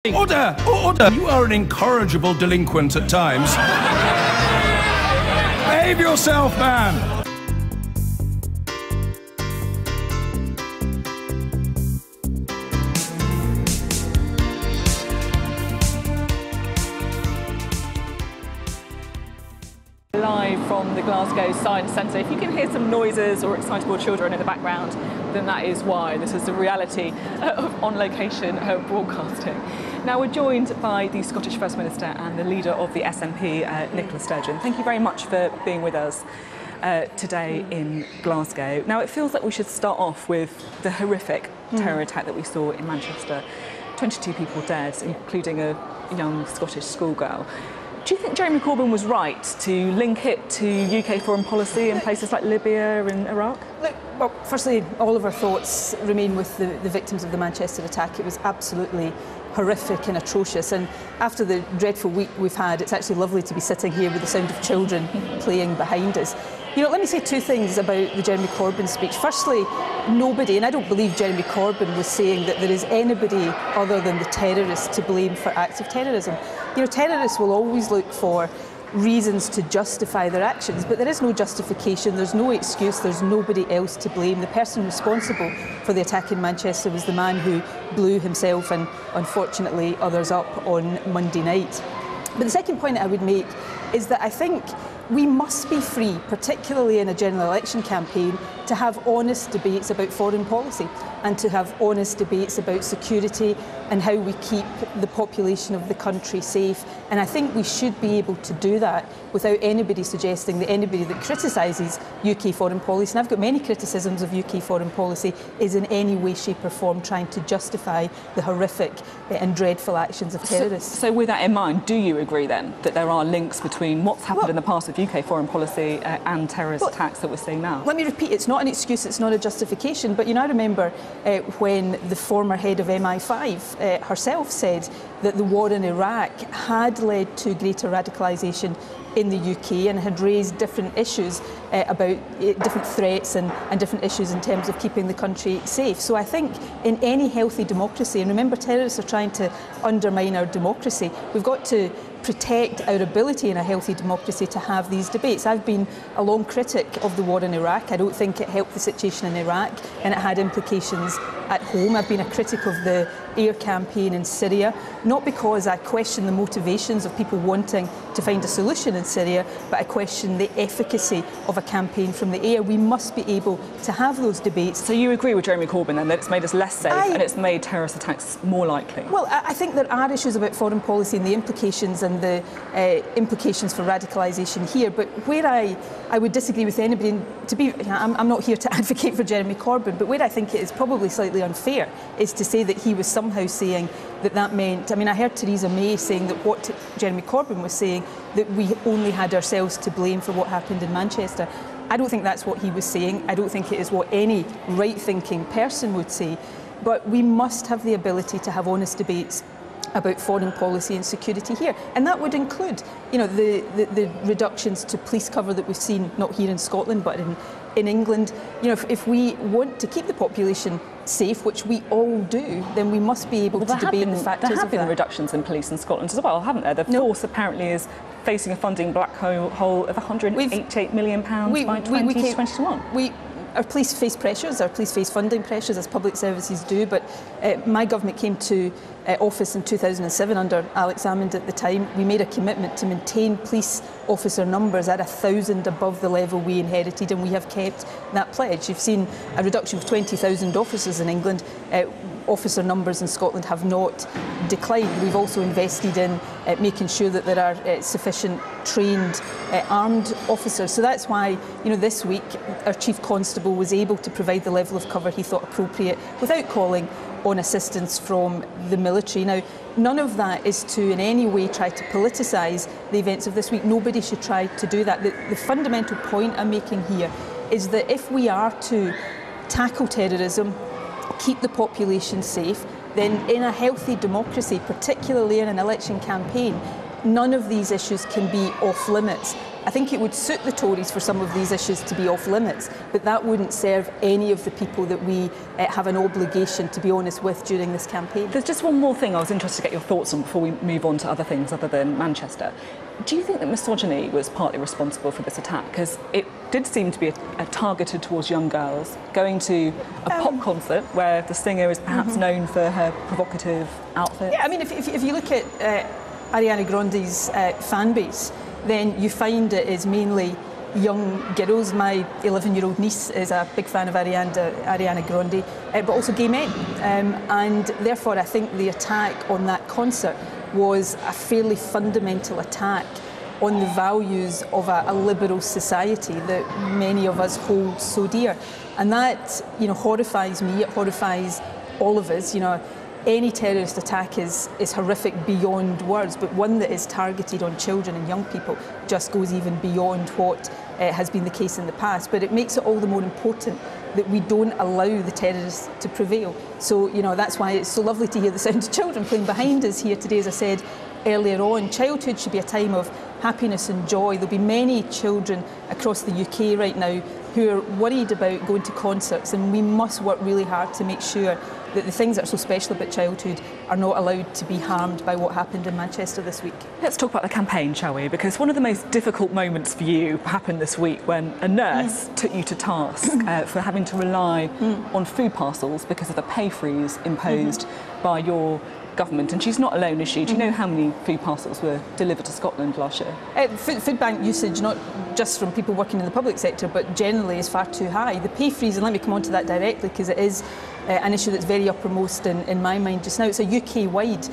Order! Order! You are an incorrigible delinquent at times. Behave yourself, man! Live from the Glasgow Science Centre. If you can hear some noises or excitable children in the background, then that is why. This is the reality of on-location broadcasting. Now we're joined by the Scottish First Minister and the leader of the SNP, Nicola Sturgeon. Thank you very much for being with us today in Glasgow. Now it feels like we should start off with the horrific terror attack that we saw in Manchester. 22 people dead, including a young Scottish schoolgirl. Do you think Jeremy Corbyn was right to link it to UK foreign policy in places like Libya and Iraq? Look, well, firstly, all of our thoughts remain with the victims of the Manchester attack. It was absolutely horrific and atrocious, and after the dreadful week we've had, it's actually lovely to be sitting here with the sound of children playing behind us. You know, let me say two things about the Jeremy Corbyn speech. Firstly, nobody, and I don't believe Jeremy Corbyn was saying that there is anybody other than the terrorists to blame for acts of terrorism. You know, terrorists will always look for reasons to justify their actions, but there is no justification, there's no excuse, there's nobody else to blame. The person responsible for the attack in Manchester was the man who blew himself and unfortunately others up on Monday night. But the second point I would make is that I think we must be free, particularly in a general election campaign, to have honest debates about foreign policy and to have honest debates about security and how we keep the population of the country safe. And I think we should be able to do that without anybody suggesting that anybody that criticises UK foreign policy, and I've got many criticisms of UK foreign policy, is in any way, shape or form trying to justify the horrific and dreadful actions of terrorists. So with that in mind, do you agree then that there are links between what's happened in the past with UK foreign policy and terrorist attacks that we're seeing now? Let me repeat, it's not an excuse, it's not a justification, but you know, I remember when the former head of MI5 herself said that the war in Iraq had led to greater radicalisation in the UK and had raised different issues about different threats and different issues in terms of keeping the country safe. So I think in any healthy democracy, and remember terrorists are trying to undermine our democracy, we've got to protect our ability in a healthy democracy to have these debates. I've been a long critic of the war in Iraq. I don't think it helped the situation in Iraq and it had implications at home. I've been a critic of the air campaign in Syria, not because I question the motivations of people wanting to find a solution in Syria, but I question the efficacy of a campaign from the air. We must be able to have those debates. So you agree with Jeremy Corbyn then that it's made us less safe and it's made terrorist attacks more likely? Well, I think there are issues about foreign policy and the implications and the implications for radicalisation here, but where I would disagree with anybody, and I'm not here to advocate for Jeremy Corbyn, but where I think it is probably slightly unfair is to say that he was somehow saying that that meant, I mean, I heard Theresa May saying that what Jeremy Corbyn was saying, that we only had ourselves to blame for what happened in Manchester. I don't think that's what he was saying. I don't think it is what any right-thinking person would say, but we must have the ability to have honest debates about foreign policy and security here, and that would include, you know, the reductions to police cover that we've seen not here in Scotland but in England. You know, if we want to keep the population safe, which we all do, then we must be able to debate the factors of that. There have been reductions in police in Scotland as well, haven't there? The force apparently is facing a funding black hole of £188 million by 2021. Our police face pressures, our police face funding pressures, as public services do, but my government came to office in 2007 under Alex Salmond at the time. We made a commitment to maintain police officer numbers at 1,000 above the level we inherited, and we have kept that pledge. You've seen a reduction of 20,000 officers in England. Officer numbers in Scotland have not declined. We've also invested in making sure that there are sufficient trained armed officers. So that's why, you know, this week our Chief Constable was able to provide the level of cover he thought appropriate without calling on assistance from the military. Now, none of that is to in any way try to politicise the events of this week. Nobody should try to do that. The fundamental point I'm making here is that if we are to tackle terrorism, keep the population safe, then in a healthy democracy, particularly in an election campaign, none of these issues can be off limits. I think it would suit the Tories for some of these issues to be off limits, but that wouldn't serve any of the people that we have an obligation to be honest with during this campaign. There's just one more thing I was interested to get your thoughts on before we move on to other things other than Manchester. Do you think that misogyny was partly responsible for this attack? Because it did seem to be targeted towards young girls, going to a pop concert where the singer is perhaps known for her provocative outfits. Yeah, I mean, if you look at Ariana Grande's fan base, then you find it is mainly young girls. My 11-year-old niece is a big fan of Ariana Grande, but also gay men. And therefore, I think the attack on that concert was a fairly fundamental attack on the values of a liberal society that many of us hold so dear. And that, horrifies me, it horrifies all of us. Any terrorist attack is horrific beyond words, but one that is targeted on children and young people just goes even beyond what has been the case in the past. But it makes it all the more important that we don't allow the terrorists to prevail. So, that's why it's so lovely to hear the sound of children playing behind us here today. As I said earlier on, childhood should be a time of happiness and joy. There'll be many children across the UK right now who are worried about going to concerts, and we must work really hard to make sure that the things that are so special about childhood are not allowed to be harmed by what happened in Manchester this week. Let's talk about the campaign, shall we? Because one of the most difficult moments for you happened this week when a nurse took you to task for having to rely on food parcels because of the pay freeze imposed by your government. And she's not alone, is she? Do you know how many food parcels were delivered to Scotland last year? Food bank usage, not just from people working in the public sector, but generally is far too high. The pay freeze, and let me come on to that directly because it is an issue that's very uppermost in my mind just now. It's a UK-wide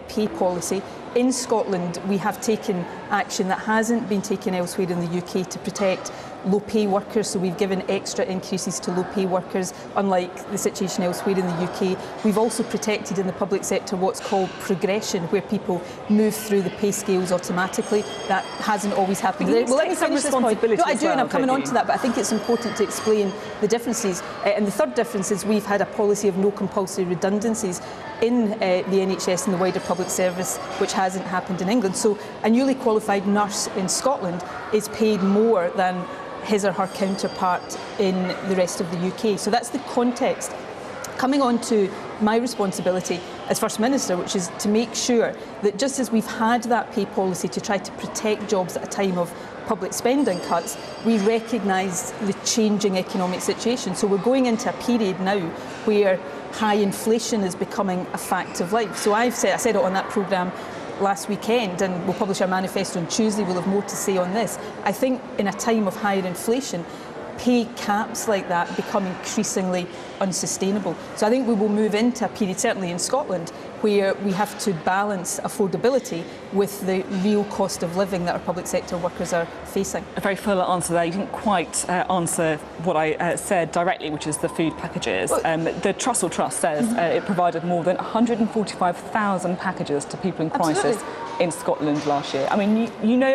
pay policy. In Scotland, we have taken action that hasn't been taken elsewhere in the UK to protect low-pay workers, so we've given extra increases to low-pay workers, unlike the situation elsewhere in the UK. We've also protected in the public sector what's called progression, where people move through the pay scales automatically. That hasn't always happened. Well, let me finish this point. No, I do, and I'm coming on to that, but I think it's important to explain the differences. And the third difference is we've had a policy of no compulsory redundancies in the NHS and the wider public service, which hasn't happened in England. So a newly qualified nurse in Scotland is paid more than his or her counterpart in the rest of the UK. So that's the context. Coming on to my responsibility as First Minister, which is to make sure that just as we've had that pay policy to try to protect jobs at a time of public spending cuts, we recognise the changing economic situation. So we're going into a period now where high inflation is becoming a fact of life. So I said it on that programme last weekend, and we'll publish our manifesto on Tuesday. We'll have more to say on this. I think in a time of higher inflation, pay caps like that become increasingly unsustainable. So I think we will move into a period, certainly in Scotland, where we have to balance affordability with the real cost of living that our public sector workers are facing. A very full answer there. You didn't quite answer what I said directly, which is the food packages. The Trussell Trust says it provided more than 145,000 packages to people in crisis in Scotland last year. I mean,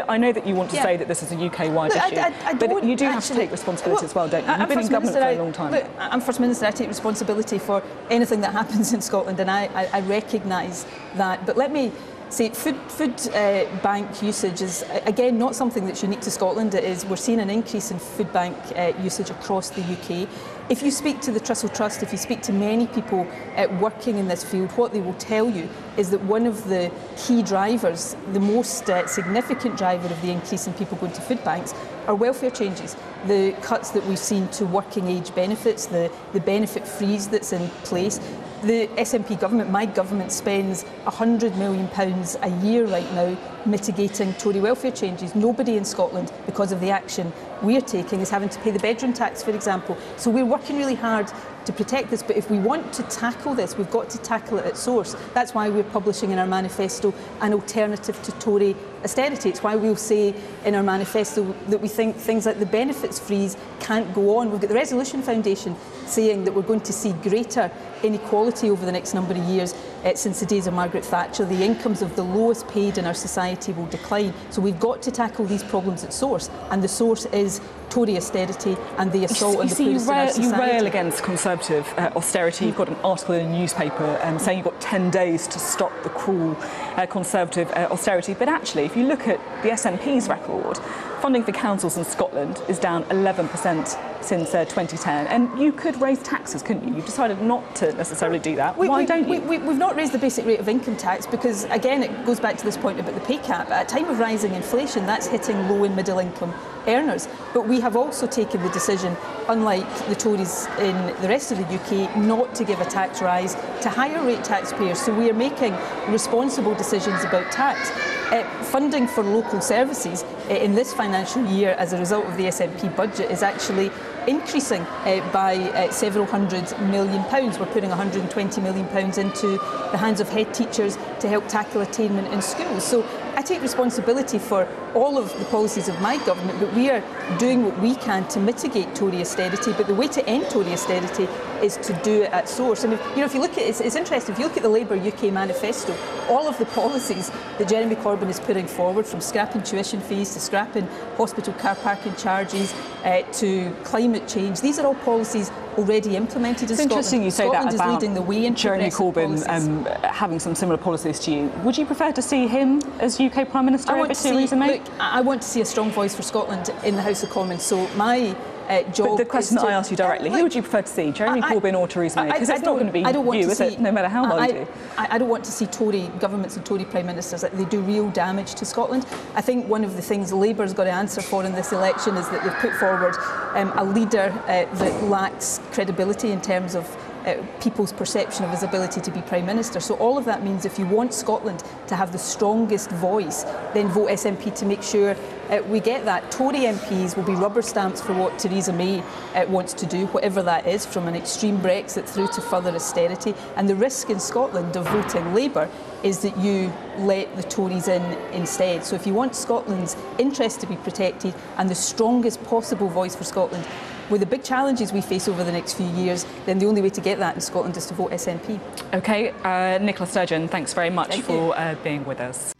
I know that you want to say that this is a UK-wide issue, but you do have to take responsibility as well, don't you? You've been in government for a long time. Look, I'm First Minister. I take responsibility for anything that happens in Scotland, and I recognise that. But let me say, food bank usage is, again, not something that's unique to Scotland. We're seeing an increase in food bank usage across the UK. If you speak to the Trussell Trust, if you speak to many people working in this field, what they will tell you is that one of the key drivers, the most significant driver of the increase in people going to food banks, are welfare changes. The cuts that we've seen to working age benefits, the benefit freeze that's in place. The SNP government, my government, spends £100 million a year right now mitigating Tory welfare changes. Nobody in Scotland, because of the action we're taking, is having to pay the bedroom tax, for example. So we're working really hard to protect this, but if we want to tackle this, we've got to tackle it at source. That's why we're publishing in our manifesto an alternative to Tory austerity. It's why we'll say in our manifesto that we think things like the benefits freeze can't go on. We've got the Resolution Foundation saying that we're going to see greater inequality over the next number of years since the days of Margaret Thatcher. The incomes of the lowest paid in our society will decline. So we've got to tackle these problems at source, and the source is Tory austerity and the assault on the poorest in our society. You rail against Conservative austerity. You've got an article in a newspaper saying you've got 10 days to stop the cruel Conservative austerity. But actually, if you look at the SNP's record, funding for councils in Scotland is down 11% since 2010, and you could raise taxes, couldn't you? You've decided not to necessarily do that. Why don't you? We've not raised the basic rate of income tax because, again, it goes back to this point about the pay cap. At a time of rising inflation, that's hitting low and middle income earners. But we have also taken the decision, unlike the Tories in the rest of the UK, not to give a tax rise to higher rate taxpayers. So we are making responsible decisions about tax. Funding for local services in this financial year as a result of the SNP budget is actually increasing by several £100 million. We're putting £120 million into the hands of head teachers to help tackle attainment in schools. So I take responsibility for all of the policies of my government, but we are doing what we can to mitigate Tory austerity. But the way to end Tory austerity is to do it at source. And if you look at it, it's interesting, if you look at the Labour UK manifesto, all of the policies that Jeremy Corbyn is putting forward, from scrapping tuition fees to scrapping hospital car parking charges to climate change, these are all policies already implemented in Scotland. It's interesting you say Scotland that is about leading the way in Jeremy Corbyn having some similar policies to you. Would you prefer to see him as UK Prime Minister over Theresa May? Look, I want to see a strong voice for Scotland in the House of Commons. So my job. But the question that I asked you directly, who would you prefer to see, Jeremy Corbyn or Theresa May? Because it's not going to be you, is it? No matter how well you do. I don't want to see Tory governments and Tory Prime Ministers. They do real damage to Scotland. I think one of the things Labour's got to answer for in this election is that they've put forward a leader that lacks credibility in terms of people's perception of his ability to be Prime Minister. So all of that means if you want Scotland to have the strongest voice, then vote SNP to make sure we get that. Tory MPs will be rubber stamps for what Theresa May wants to do, whatever that is, from an extreme Brexit through to further austerity. And the risk in Scotland of voting Labour is that you let the Tories in instead. So if you want Scotland's interests to be protected and the strongest possible voice for Scotland, with the big challenges we face over the next few years, then the only way to get that in Scotland is to vote SNP. OK, Nicola Sturgeon, thanks very much for being with us.